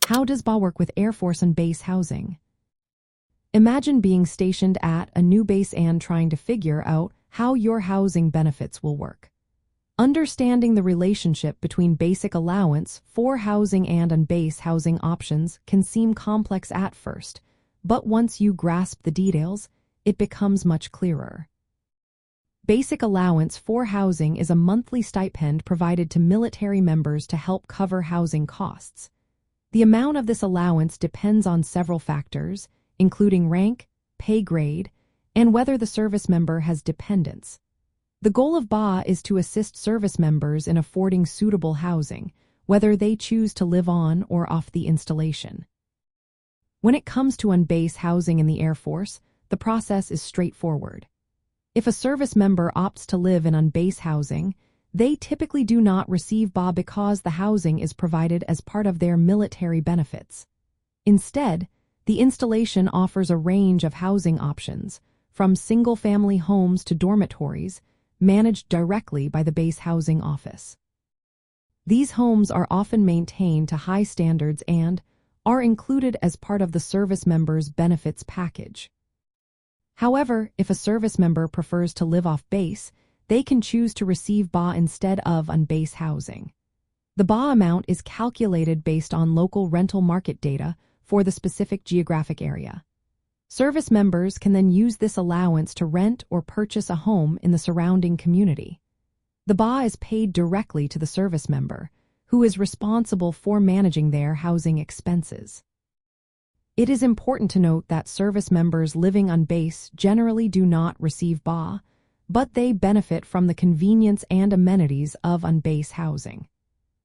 How does BA work with Air Force and base housing? Imagine being stationed at a new base and trying to figure out how your housing benefits will work. Understanding the relationship between basic allowance for housing and on-base housing options can seem complex at first, but once you grasp the details, it becomes much clearer. Basic allowance for housing is a monthly stipend provided to military members to help cover housing costs. The amount of this allowance depends on several factors, including rank, pay grade, and whether the service member has dependents. The goal of BA is to assist service members in affording suitable housing, whether they choose to live on or off the installation. When it comes to on-base housing in the Air Force, the process is straightforward. If a service member opts to live in on-base housing, they typically do not receive BA because the housing is provided as part of their military benefits. Instead, the installation offers a range of housing options, from single-family homes to dormitories, managed directly by the base housing office. These homes are often maintained to high standards and are included as part of the service member's benefits package. However, if a service member prefers to live off base, they can choose to receive BA instead of on-base housing. The BA amount is calculated based on local rental market data for the specific geographic area. Service members can then use this allowance to rent or purchase a home in the surrounding community. The BA is paid directly to the service member, who is responsible for managing their housing expenses. It is important to note that service members living on base generally do not receive BA, but they benefit from the convenience and amenities of on-base housing.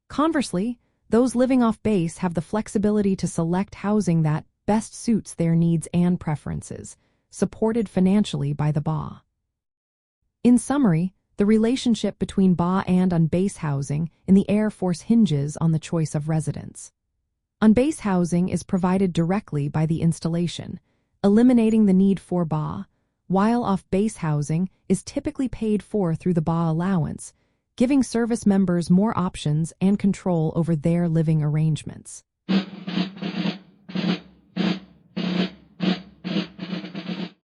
Conversely, those living off base have the flexibility to select housing that best suits their needs and preferences, supported financially by the BA. In summary, the relationship between BA and on-base housing in the Air Force hinges on the choice of residence. On-base housing is provided directly by the installation, eliminating the need for BA, while off-base housing is typically paid for through the BA allowance, giving service members more options and control over their living arrangements.